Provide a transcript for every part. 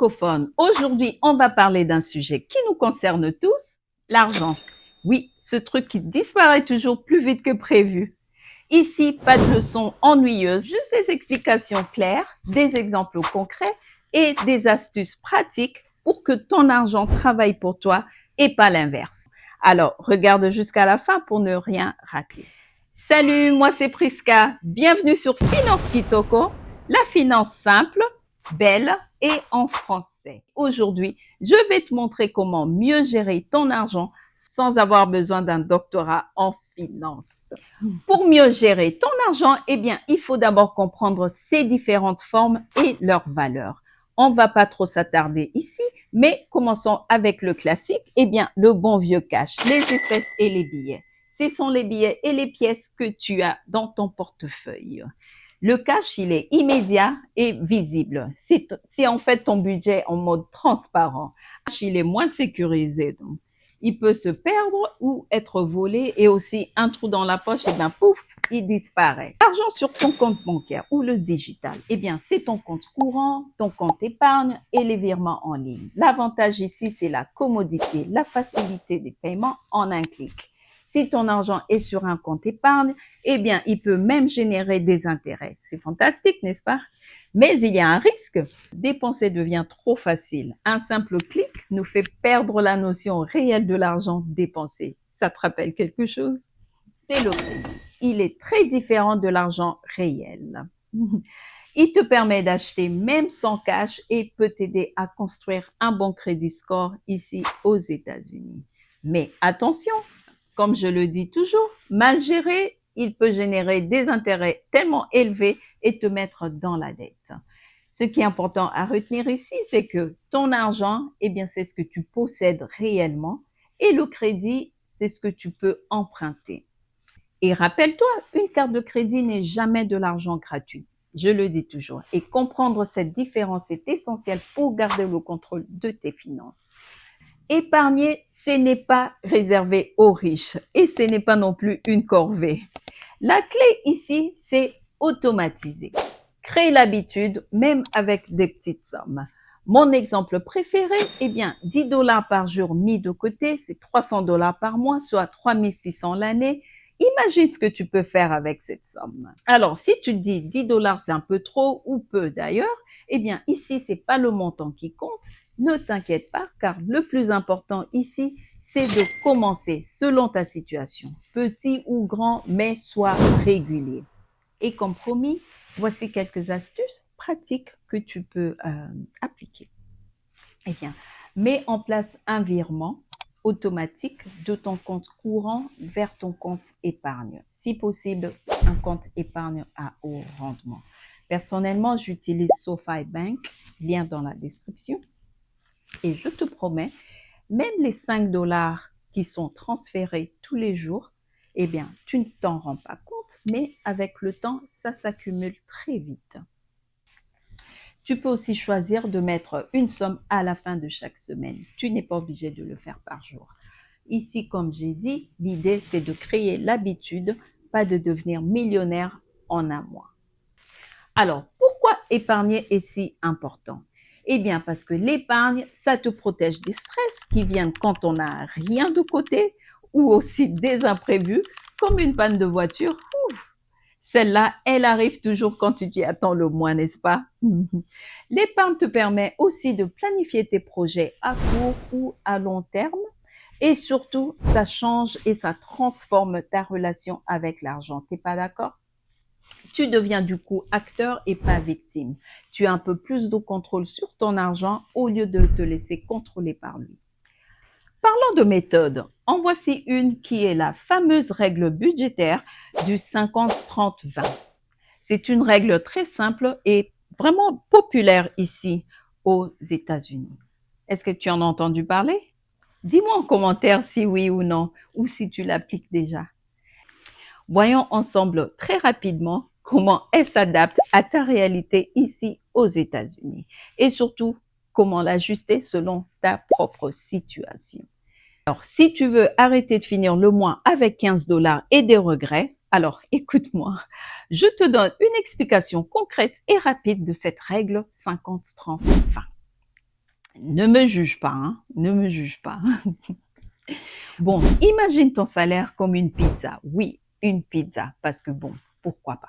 francophones. Aujourd'hui, on va parler d'un sujet qui nous concerne tous, l'argent. Oui, ce truc qui disparaît toujours plus vite que prévu. Ici, pas de leçons ennuyeuses, juste des explications claires, des exemples concrets et des astuces pratiques pour que ton argent travaille pour toi et pas l'inverse. Alors, regarde jusqu'à la fin pour ne rien rater. Salut, moi c'est Priska. Bienvenue sur Finance Kitoko, la finance simple, belle et en français. Aujourd'hui, je vais te montrer comment mieux gérer ton argent sans avoir besoin d'un doctorat en finance. Pour mieux gérer ton argent, eh bien, il faut d'abord comprendre ses différentes formes et leurs valeurs. On ne va pas trop s'attarder ici, mais commençons avec le classique, eh bien, le bon vieux cash, les espèces et les billets. Ce sont les billets et les pièces que tu as dans ton portefeuille. Le cash, il est immédiat et visible. C'est en fait ton budget en mode transparent. Le cash, il est moins sécurisé. Donc. Il peut se perdre ou être volé et aussi un trou dans la poche, et bien pouf, il disparaît. L'argent sur ton compte bancaire ou le digital, eh bien c'est ton compte courant, ton compte épargne et les virements en ligne. L'avantage ici, c'est la commodité, la facilité des paiements en un clic. Si ton argent est sur un compte épargne, eh bien, il peut même générer des intérêts. C'est fantastique, n'est-ce pas? Mais il y a un risque. Dépenser devient trop facile. Un simple clic nous fait perdre la notion réelle de l'argent dépensé. Ça te rappelle quelque chose? C'est le crédit. Il est très différent de l'argent réel. Il te permet d'acheter même sans cash et peut t'aider à construire un bon crédit score ici aux États-Unis. Mais attention, comme je le dis toujours, mal géré, il peut générer des intérêts tellement élevés et te mettre dans la dette. Ce qui est important à retenir ici, c'est que ton argent, eh bien, c'est ce que tu possèdes réellement et le crédit, c'est ce que tu peux emprunter. Et rappelle-toi, une carte de crédit n'est jamais de l'argent gratuit. Je le dis toujours. Et comprendre cette différence est essentiel pour garder le contrôle de tes finances. Épargner, ce n'est pas réservé aux riches et ce n'est pas non plus une corvée. La clé ici, c'est automatiser. Créer l'habitude, même avec des petites sommes. Mon exemple préféré, eh bien, 10 $ par jour mis de côté, c'est 300 $ par mois, soit 3600 l'année. Imagine ce que tu peux faire avec cette somme. Alors, si tu te dis 10 $ c'est un peu trop ou peu d'ailleurs, eh bien, ici, c'est pas le montant qui compte. Ne t'inquiète pas, car le plus important ici, c'est de commencer selon ta situation, petit ou grand, mais sois régulier. Et comme promis, voici quelques astuces pratiques que tu peux appliquer. Eh bien, mets en place un virement automatique de ton compte courant vers ton compte épargne. Si possible, un compte épargne à haut rendement. Personnellement, j'utilise SoFi Bank, lien dans la description. Et je te promets, même les 5 $ qui sont transférés tous les jours, eh bien, tu ne t'en rends pas compte, mais avec le temps, ça s'accumule très vite. Tu peux aussi choisir de mettre une somme à la fin de chaque semaine. Tu n'es pas obligé de le faire par jour. Ici, comme j'ai dit, l'idée, c'est de créer l'habitude, pas de devenir millionnaire en un mois. Alors, pourquoi épargner est si important? Eh bien, parce que l'épargne, ça te protège des stress qui viennent quand on n'a rien de côté ou aussi des imprévus, comme une panne de voiture. Celle-là, elle arrive toujours quand tu t'y attends le moins, n'est-ce pas? L'épargne te permet aussi de planifier tes projets à court ou à long terme. Et surtout, ça change et ça transforme ta relation avec l'argent. T'es pas d'accord? Tu deviens du coup acteur et pas victime. Tu as un peu plus de contrôle sur ton argent au lieu de te laisser contrôler par lui. Parlons de méthode. En voici une qui est la fameuse règle budgétaire du 50-30-20. C'est une règle très simple et vraiment populaire ici aux États-Unis. Est-ce que tu en as entendu parler? Dis-moi en commentaire si oui ou non, ou si tu l'appliques déjà. Voyons ensemble très rapidement comment elle s'adapte à ta réalité ici aux États-Unis et surtout comment l'ajuster selon ta propre situation. Alors, si tu veux arrêter de finir le mois avec 15 $ et des regrets, alors écoute-moi, je te donne une explication concrète et rapide de cette règle 50-30-20. Ne me juge pas, hein, ne me juge pas. Bon, imagine ton salaire comme une pizza. Oui, une pizza, parce que bon, pourquoi pas.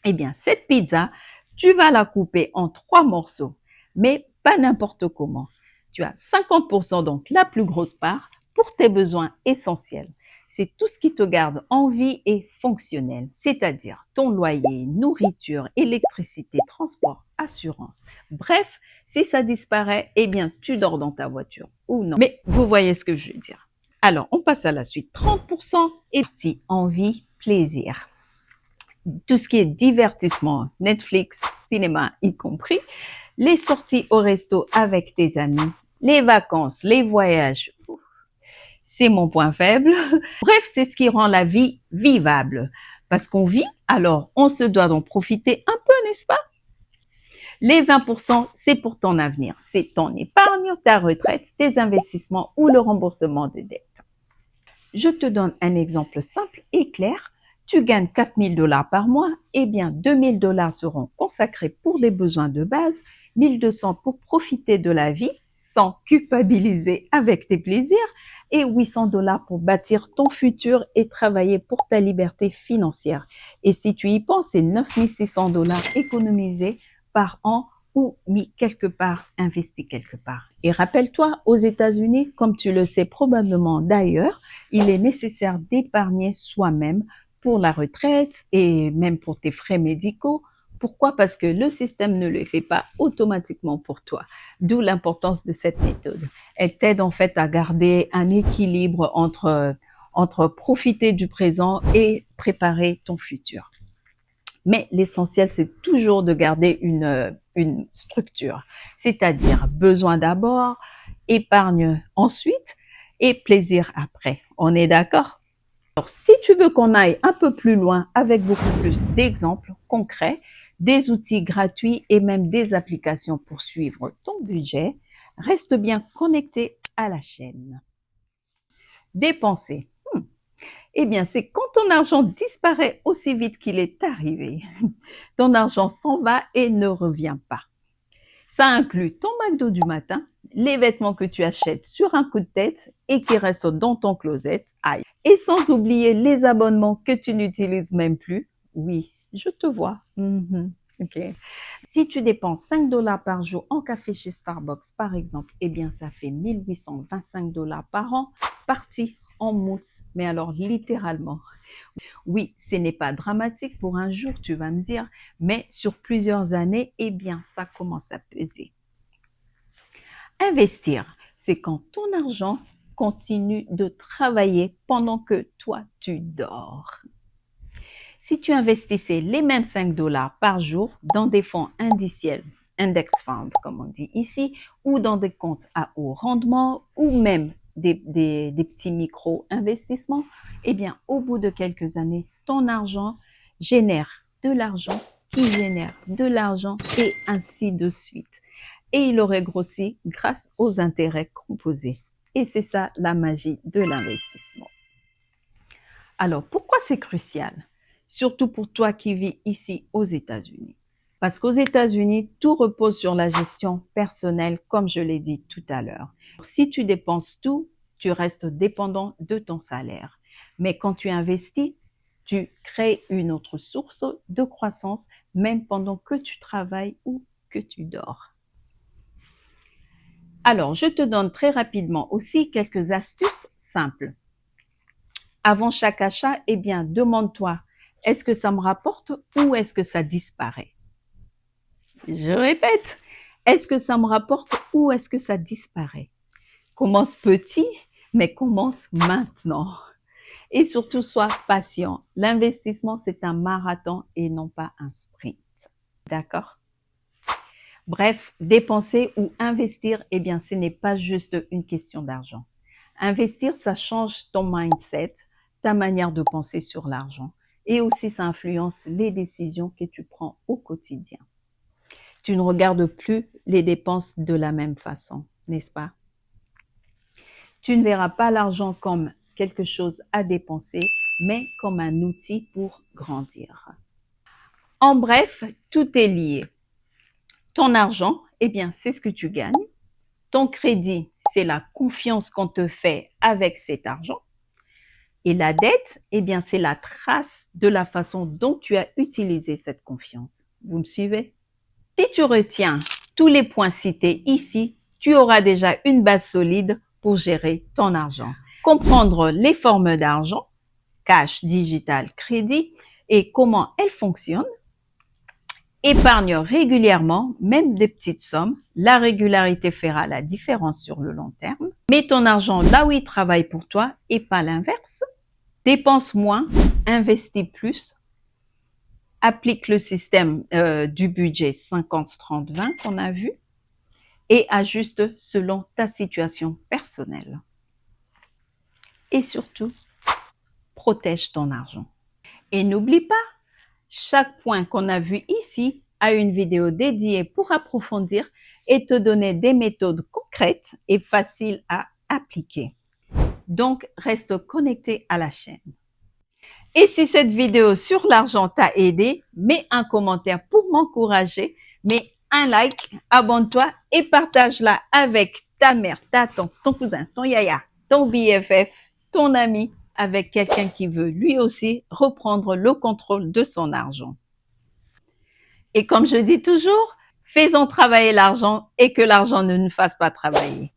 Eh bien, cette pizza, tu vas la couper en 3 morceaux, mais pas n'importe comment. Tu as 50%, donc la plus grosse part, pour tes besoins essentiels. C'est tout ce qui te garde en vie et fonctionnel, c'est-à-dire ton loyer, nourriture, électricité, transport, assurance. Bref, si ça disparaît, eh bien, tu dors dans ta voiture ou non. Mais vous voyez ce que je veux dire. Alors, on passe à la suite. 30% est parti envie, plaisir. Tout ce qui est divertissement, Netflix, cinéma y compris, les sorties au resto avec tes amis, les vacances, les voyages, c'est mon point faible. Bref, c'est ce qui rend la vie vivable. Parce qu'on vit, alors on se doit d'en profiter un peu, n'est-ce pas? Les 20%, c'est pour ton avenir. C'est ton épargne, ta retraite, tes investissements ou le remboursement des dettes. Je te donne un exemple simple et clair. Tu gagnes 4 000 $ par mois, eh bien 2 000 $ seront consacrés pour les besoins de base, 1 200 pour profiter de la vie sans culpabiliser avec tes plaisirs et 800 $ pour bâtir ton futur et travailler pour ta liberté financière. Et si tu y penses, c'est 9 600 $ économisés par an ou mis quelque part, investi quelque part. Et rappelle-toi, aux États-Unis, comme tu le sais probablement d'ailleurs, il est nécessaire d'épargner soi-même pour la retraite et même pour tes frais médicaux. Pourquoi? Parce que le système ne le fait pas automatiquement pour toi. D'où l'importance de cette méthode. Elle t'aide en fait à garder un équilibre entre profiter du présent et préparer ton futur. Mais l'essentiel, c'est toujours de garder une structure, c'est-à-dire besoin d'abord, épargne ensuite et plaisir après. On est d'accord? Alors, si tu veux qu'on aille un peu plus loin avec beaucoup plus d'exemples concrets, des outils gratuits et même des applications pour suivre ton budget, reste bien connecté à la chaîne. Dépenser. Eh bien, c'est quand ton argent disparaît aussi vite qu'il est arrivé. Ton argent s'en va et ne revient pas. Ça inclut ton McDo du matin, les vêtements que tu achètes sur un coup de tête et qui restent dans ton closet, aïe. Et sans oublier les abonnements que tu n'utilises même plus. Oui, je te vois. Ok. Si tu dépenses 5 $ par jour en café chez Starbucks, par exemple, eh bien, ça fait 1 825 $ par an, parti en mousse. Mais alors, littéralement. Oui, ce n'est pas dramatique pour un jour, tu vas me dire, mais sur plusieurs années, eh bien, ça commence à peser. Investir, c'est quand ton argent continue de travailler pendant que toi, tu dors. Si tu investissais les mêmes 5 $ par jour dans des fonds indiciels, index funds comme on dit ici, ou dans des comptes à haut rendement, ou même des petits micro-investissements, eh bien, au bout de quelques années, ton argent génère de l'argent qui génère de l'argent et ainsi de suite. Et il aurait grossi grâce aux intérêts composés. Et c'est ça la magie de l'investissement. Alors, pourquoi c'est crucial? Surtout pour toi qui vis ici aux États-Unis. Parce qu'aux États-Unis, tout repose sur la gestion personnelle, comme je l'ai dit tout à l'heure. Si tu dépenses tout, tu restes dépendant de ton salaire. Mais quand tu investis, tu crées une autre source de croissance, même pendant que tu travailles ou que tu dors. Alors, je te donne très rapidement aussi quelques astuces simples. Avant chaque achat, eh bien, demande-toi, est-ce que ça me rapporte ou est-ce que ça disparaît? Je répète, est-ce que ça me rapporte ou est-ce que ça disparaît? Commence petit, mais commence maintenant. Et surtout, sois patient. L'investissement, c'est un marathon et non pas un sprint. D'accord? Bref, dépenser ou investir, eh bien, ce n'est pas juste une question d'argent. Investir, ça change ton mindset, ta manière de penser sur l'argent et aussi ça influence les décisions que tu prends au quotidien. Tu ne regardes plus les dépenses de la même façon, n'est-ce pas? Tu ne verras pas l'argent comme quelque chose à dépenser, mais comme un outil pour grandir. En bref, tout est lié. Ton argent, eh bien, c'est ce que tu gagnes. Ton crédit, c'est la confiance qu'on te fait avec cet argent. Et la dette, eh bien, c'est la trace de la façon dont tu as utilisé cette confiance. Vous me suivez? Si tu retiens tous les points cités ici, tu auras déjà une base solide pour gérer ton argent. Comprendre les formes d'argent, cash, digital, crédit, et comment elles fonctionnent. Épargne régulièrement, même des petites sommes. La régularité fera la différence sur le long terme. Mets ton argent là où il travaille pour toi et pas l'inverse. Dépense moins, investis plus. Applique le système du budget 50-30-20 qu'on a vu et ajuste selon ta situation personnelle. Et surtout, protège ton argent. Et n'oublie pas, chaque point qu'on a vu ici a une vidéo dédiée pour approfondir et te donner des méthodes concrètes et faciles à appliquer. Donc, reste connecté à la chaîne. Et si cette vidéo sur l'argent t'a aidé, mets un commentaire pour m'encourager, mets un like, abonne-toi et partage-la avec ta mère, ta tante, ton cousin, ton yaya, ton BFF, ton ami, avec quelqu'un qui veut lui aussi reprendre le contrôle de son argent. Et comme je dis toujours, faisons travailler l'argent et que l'argent ne nous fasse pas travailler.